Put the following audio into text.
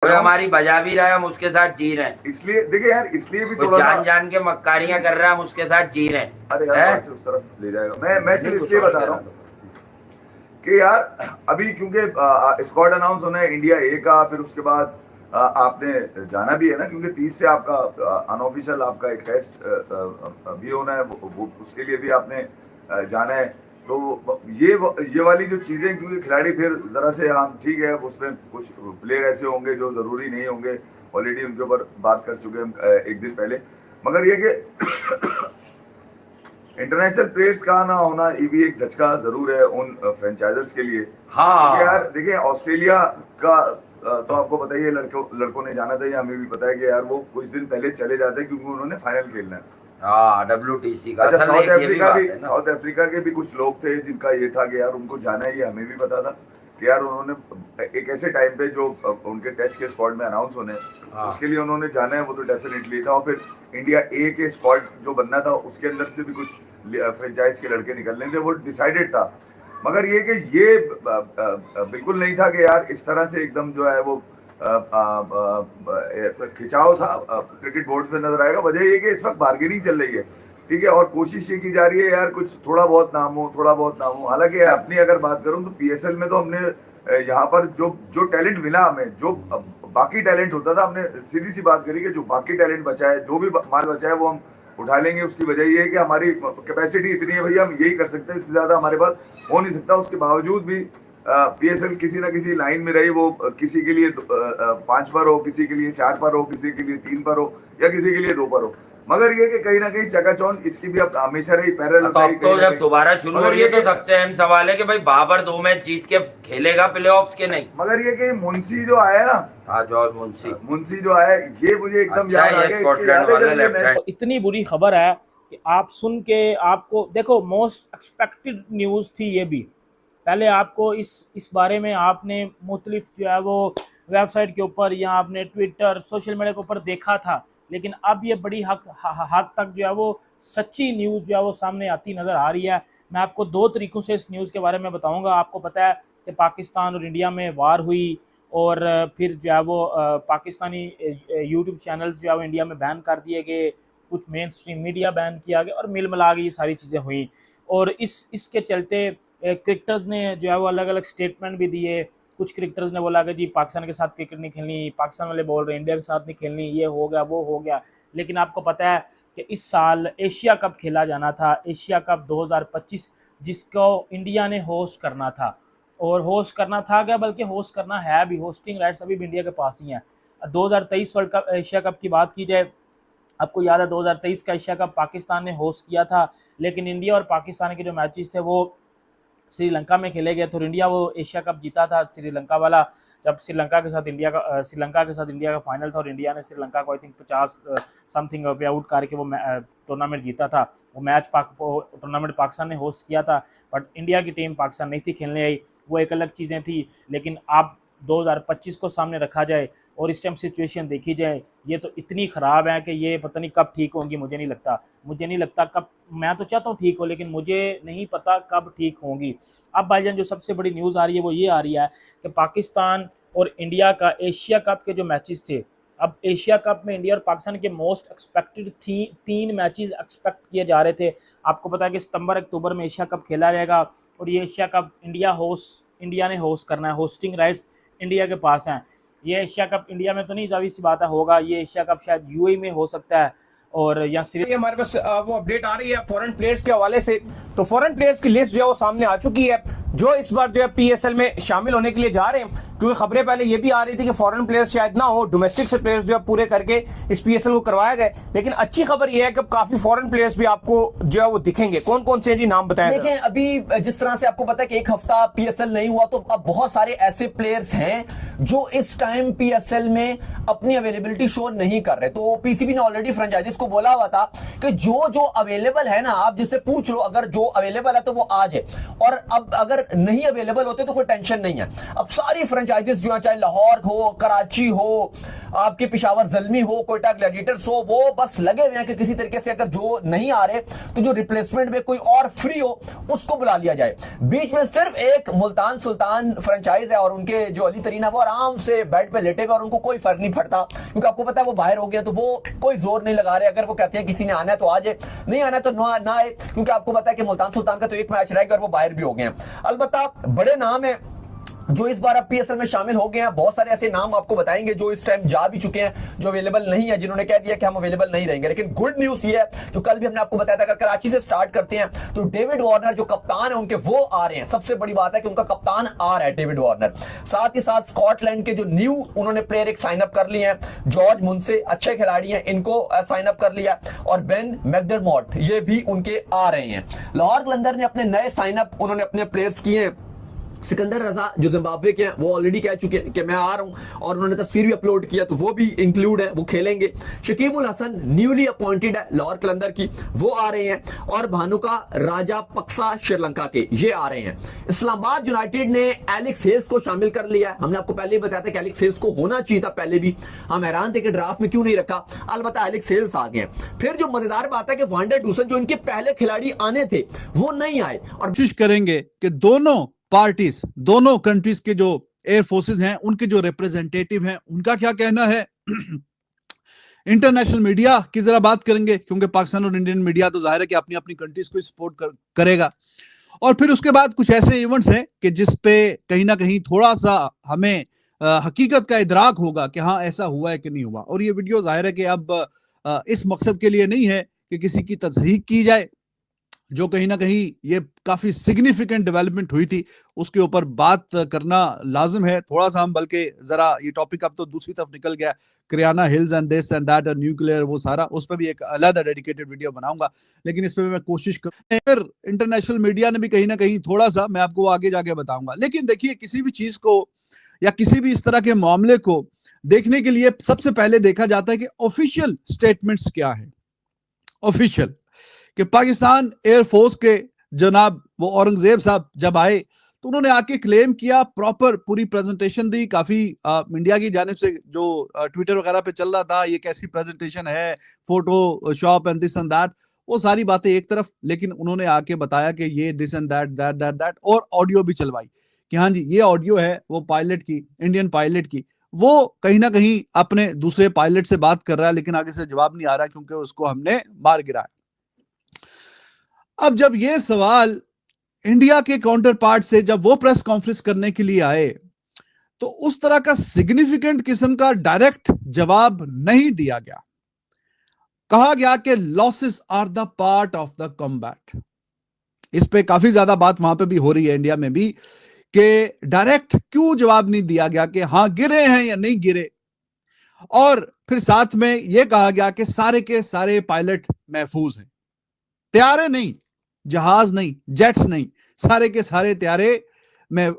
कोई हमारी बजा भी रहा है हम उसके साथ जी रहे हैं। इसलिए देखिए यार, इसलिए भी कोई थोड़ा जान जान के मक्कारियां कर रहा है हम उसके साथ जी रहे हैं। अरे यार वहां से उस तरफ ले जाएगा। मैं सिर्फ इसलिए बता रहा हूँ कि यार अभी क्योंकि स्क्वाड अनाउंस होना है इंडिया ए का, फिर उसके बाद आपने जाना भी है ना, क्योंकि 30 से आपका अनऑफिशियल आपका एक टेस्ट भी होना है, वो उसके लिए भी आपने जाना है। तो ये वाली जो चीजें, क्योंकि खिलाड़ी फिर जरा से, हाँ ठीक है उसमें कुछ प्लेयर ऐसे होंगे जो जरूरी नहीं होंगे, ऑलरेडी उनके ऊपर बात कर चुके हम एक दिन पहले, मगर ये कि इंटरनेशनल प्लेयर्स का ना होना ये भी एक धचका जरूर है उन फ्रेंचाइजर्स के लिए। हाँ यार देखिए ऑस्ट्रेलिया का तो आपको पता ही है, लड़कों ने जाना था, या हमें भी पता है कि यार वो कुछ दिन पहले चले जाते हैं क्योंकि उन्होंने फाइनल खेलना है। हाँ WTC का। अच्छा, असल साउथ अफ्रीका के भी कुछ लोग थे जिनका ये था कि यार उनको जाना है, ये हमें भी पता था कि यार उन्होंने एक ऐसे टाइम पे जो उनके टेस्ट के स्क्वाड में अनाउंस होने उसके लिए उन्होंने जाना है, वो तो डेफिनेटली था। और फिर इंडिया ए के स्क्वाड जो बनना था उसके अंदर से भी कुछ फ्रेंचाइज के लड़के निकलने थे, वो डिसाइडेड था। मगर ये कि ये बिल्कुल नहीं था कि यार इस तरह से एकदम जो है वो खिंचाव सा क्रिकेट बोर्ड पे नजर आएगा। वजह ये कि इस वक्त बार्गेनिंग चल रही है, ठीक है, और कोशिश ये की जा रही है यार कुछ थोड़ा बहुत नाम हो। हालांकि अपनी अगर बात करूं तो PSL में तो हमने यहाँ पर जो टैलेंट मिला हमें, जो बाकी टैलेंट होता था, हमने सीधी सी बात करी कि जो बाकी टैलेंट बचा है, जो भी माल बचा है वो हम उठा लेंगे। उसकी वजह ये है कि हमारी कैपेसिटी इतनी है भैया, हम यही कर सकते हैं, इससे ज्यादा हमारे पास हो नहीं सकता। उसके बावजूद भी PSL किसी ना किसी लाइन में रही, वो किसी के लिए 5 पर हो, किसी के लिए 4 पर हो, किसी के लिए 3 पर हो, या किसी के लिए 2 पर हो। मगर ये कि कहीं ना कहीं चकाचौंध इसकी भी अब हमेशा रही पैरेलल। तो अब तो जब दोबारा शुरू हो रही है तो सबसे अहम सवाल है कि भाई बाबर 2 मैच जीत के खेलेगा प्लेऑफ्स के नहीं। मगर ये कि मुंशी जो आया ना, हाँ जॉर्ज मुंशी जो आया, ये मुझे एकदम याद आ गया। इतनी बुरी खबर है कि आप सुन के आपको देखो, मोस्ट एक्सपेक्टेड न्यूज़ थी ये भी। पहले आपको इस बारे में आपने मुख्तलिफ जो है वो वेबसाइट के ऊपर या आपने ट्विटर सोशल मीडिया के ऊपर देखा था, लेकिन अब ये बड़ी हद तक जो है वो सच्ची न्यूज़ जो है वो सामने आती नज़र आ रही है। मैं आपको 2 तरीक़ों से इस न्यूज़ के बारे में बताऊंगा। आपको पता है कि पाकिस्तान और इंडिया में वार हुई और फिर जो है वो पाकिस्तानी यूट्यूब चैनल्स जो है वो इंडिया में बैन कर दिए गए, कुछ मेन स्ट्रीम मीडिया बैन किया गया और मिल मिला के ये सारी चीज़ें हुई। और इसके चलते क्रिकेटर्स ने जो है वो अलग अलग स्टेटमेंट भी दिए। कुछ क्रिकेटर्स ने बोला कि जी पाकिस्तान के साथ क्रिकेट नहीं खेलनी, पाकिस्तान वाले बोल रहे हैं इंडिया के साथ नहीं खेलनी, ये हो गया वो हो गया। लेकिन आपको पता है कि इस साल एशिया कप खेला जाना था, एशिया कप 2025, जिसको इंडिया ने होस्ट करना था। और होस्ट करना था क्या, बल्कि होस्ट करना है भी, होस्टिंग राइट्स अभी भी इंडिया के पास ही हैं। 2023 वर्ल्ड कप एशिया कप की बात की जाए, आपको याद है 2023 का एशिया कप पाकिस्तान ने होस्ट किया था, लेकिन इंडिया और पाकिस्तान के जो मैचेस थे वो श्रीलंका में खेले गए। तो इंडिया वो एशिया कप जीता था श्रीलंका वाला, जब श्रीलंका के साथ इंडिया का फाइनल था और इंडिया ने श्रीलंका को आई थिंक 50 समथिंग पे आउट करके वो टूर्नामेंट जीता था। वो मैच टूर्नामेंट पाकिस्तान ने होस्ट किया था, बट इंडिया की टीम पाकिस्तान नहीं थी खेलने आई, वो एक अलग चीज़ें थी। लेकिन अब 2025 को सामने रखा जाए और इस टाइम सिचुएशन देखी जाए, ये तो इतनी ख़राब है कि ये पता नहीं कब ठीक होंगी। मुझे नहीं लगता कब, मैं तो चाहता हूँ ठीक हो, लेकिन मुझे नहीं पता कब ठीक होंगी। अब भाईजान जो सबसे बड़ी न्यूज़ आ रही है वो ये आ रही है कि पाकिस्तान और इंडिया का एशिया कप के जो मैचेस थे, अब एशिया कप में इंडिया और पाकिस्तान के मोस्ट एक्सपेक्टेड 3 मैचेस एक्सपेक्ट किए जा रहे थे। आपको पता है कि सितंबर अक्टूबर में एशिया कप खेला जाएगा और ये एशिया कप इंडिया ने होस्ट करना है, होस्टिंग राइट्स इंडिया के पास हैं। ये एशिया कप इंडिया में तो नहीं, जाहिर सी बात है होगा, ये एशिया कप शायद यूएई में हो सकता है। और या हमारे पास वो अपडेट आ रही है फॉरेन प्लेयर्स के हवाले से, तो फॉरेन प्लेयर्स की लिस्ट जो है वो सामने आ चुकी है जो इस बार जो है PSL में शामिल होने के लिए जा रहे हैं। क्योंकि खबरें पहले ये भी आ रही थी कि फॉरेन प्लेयर्स शायद ना हो, डोमेस्टिक से प्लेयर्स जो है पूरे करके इस PSL को करवाया गया। लेकिन अच्छी खबर यह है कि काफी फॉरेन प्लेयर्स भी आपको जो है वो दिखेंगे। कौन कौन से जी नाम बताएं? देखें, अभी जिस तरह से आपको पता है कि एक हफ्ता PSL नहीं हुआ, तो अब बहुत सारे ऐसे प्लेयर्स हैं जो इस टाइम PSL में अपनी अवेलेबिलिटी शो नहीं कर रहे। तो PCB ने ऑलरेडी फ्रेंचाइजीज को बोला हुआ था कि जो अवेलेबल है ना, आप जिससे पूछ लो, अगर जो अवेलेबल है तो वो आ जाए, और अब अगर नहीं अवेलेबल होते तो कोई टेंशन नहीं है। अब सारी फ्रेंचाइजी फ्रेंचाइजीज जो है, चाहे लाहौर हो, कराची हो, आपके पिशावर जल्मी हो, कोयटा ग्लैडिएटर्स हो, वो बस लगे हुए हैं कि किसी तरीके से अगर जो नहीं आ रहे तो जो रिप्लेसमेंट में कोई और फ्री हो उसको बुला लिया जाए। बीच में सिर्फ एक मुल्तान सुल्तान फ्रेंचाइज है और उनके जो अली तरीन है वो आराम से बेड पे लेटे हुए और उनको कोई फर्क नहीं पड़ता, क्योंकि आपको पता है वो बाहर हो गया तो वो कोई जोर नहीं लगा रहे। अगर वो कहते हैं किसी ने आना है तो आ जाए, नहीं आना है तो ना आए, क्योंकि आपको पता है कि मुल्तान सुल्तान का तो एक मैच रहेगा और वो बाहर भी हो गए हैं। अलबत्ता बड़े नाम है जो इस बार अब पीएसएल में शामिल हो गए हैं। बहुत सारे ऐसे नाम आपको बताएंगे जो इस टाइम जा भी चुके हैं, जो अवेलेबल नहीं है, जिन्होंने कह दिया कि हम अवेलेबल नहीं रहेंगे। लेकिन गुड न्यूज ये है जो कल भी हमने आपको बताया था, अगर कराची से स्टार्ट करते हैं तो डेविड वार्नर जो कप्तान है उनके वो आ रहे हैं। सबसे बड़ी बात है कि उनका कप्तान आ रहा है डेविड वार्नर। साथ ही साथ स्कॉटलैंड के जो न्यू उन्होंने प्लेयर एक साइन अप कर लिए हैं, जॉर्ज मुंसे, अच्छे खिलाड़ी हैं, इनको साइन अप कर लिया। और बेन मैकडरमॉट ये भी उनके आ रहे हैं। लाहौर कलंदर ने अपने नए साइन अप उन्होंने अपने प्लेयर्स किए हैं। सिकंदर रजा जो जिम्बाब्वे के हैं वो ऑलरेडी कह चुके हैं कि मैं आ रहा हूं और उन्होंने तस्वीर भी अपलोड किया, तो वो भी इंक्लूड है, वो खेलेंगे। शकीब उल हसन न्यूली अपॉइंटेड है लाहौर कलंदर की, वो आ रहे हैं। और भानुका राजा पक्सा श्रीलंका के, ये आ रहे हैं। इस्लामाबाद यूनाइटेड ने एलेक्स हेल्स को शामिल कर लिया है। हमने आपको पहले ही बताया था कि एलेक्स हेल्स को होना चाहिए था, पहले भी हम हैरान थे कि ड्राफ्ट में क्यों नहीं रखा। अलबत्ता एलेक्स हेल्स आ गए। फिर जो मजेदार बात है कि वांडर डूसन जो इनके पहले खिलाड़ी आने थे वो नहीं आए। और कोशिश करेंगे कि दोनों पार्टीज, दोनों कंट्रीज के जो एयर फोर्सेस हैं, उनके जो रिप्रेजेंटेटिव हैं, उनका क्या कहना है। इंटरनेशनल मीडिया की जरा बात करेंगे, क्योंकि पाकिस्तान और इंडियन मीडिया तो जाहिर है कि अपनी अपनी कंट्रीज को सपोर्ट करेगा। और फिर उसके बाद कुछ ऐसे इवेंट्स हैं कि जिस पे कहीं ना कहीं थोड़ा सा हमें हकीकत का इदराक होगा कि हाँ ऐसा हुआ है कि नहीं हुआ। और ये वीडियो जाहिर है कि अब इस मकसद के लिए नहीं है कि किसी की तस्दीक की जाए, जो कहीं ना कहीं ये काफी सिग्निफिकेंट डेवलपमेंट हुई थी उसके ऊपर बात करना लाजिम है थोड़ा सा हम। बल्कि जरा ये टॉपिक अब तो दूसरी तरफ निकल गया, kirana hills and this and that और न्यूक्लियर, वो सारा, उस पर भी एक अलग डेडिकेटेड वीडियो बनाऊंगा। लेकिन इस पर मैं कोशिश करूँ, फिर इंटरनेशनल मीडिया ने भी कहीं ना कहीं थोड़ा सा, मैं आपको आगे जाके बताऊंगा। लेकिन देखिए, किसी भी चीज को या किसी भी इस तरह के मामले को देखने के लिए सबसे पहले देखा जाता है कि ऑफिशियल स्टेटमेंट्स क्या है। ऑफिशियल कि पाकिस्तान एयरफोर्स के जनाब वो औरंगजेब साहब जब आए तो उन्होंने आके क्लेम किया, प्रॉपर पूरी प्रेजेंटेशन दी। काफी इंडिया की जानिब से जो ट्विटर वगैरह पे चल रहा था ये कैसी प्रेजेंटेशन है, photo shop and this and that, वो सारी बातें एक तरफ, लेकिन उन्होंने आके बताया कि ये this and that that that that, और ऑडियो भी चलवाई कि हाँ जी ये ऑडियो है वो पायलट की, इंडियन पायलट की, वो कहीं ना कहीं अपने दूसरे पायलट से बात कर रहा है, लेकिन आगे से जवाब नहीं आ रहा क्योंकि उसको हमने मार गिराया। अब जब ये सवाल इंडिया के काउंटर पार्ट से जब वो प्रेस कॉन्फ्रेंस करने के लिए आए तो उस तरह का सिग्निफिकेंट किस्म का डायरेक्ट जवाब नहीं दिया गया। कहा गया कि losses are the part of the combat. इस पे काफी ज्यादा बात वहां पे भी हो रही है, इंडिया में भी, कि डायरेक्ट क्यों जवाब नहीं दिया गया कि हाँ गिरे हैं या नहीं गिरे। और फिर साथ में यह कहा गया कि सारे के सारे पायलट महफूज हैं, त्यारे नहीं, जहाज नहीं, जेट्स नहीं, सारे के सारे त्यारे में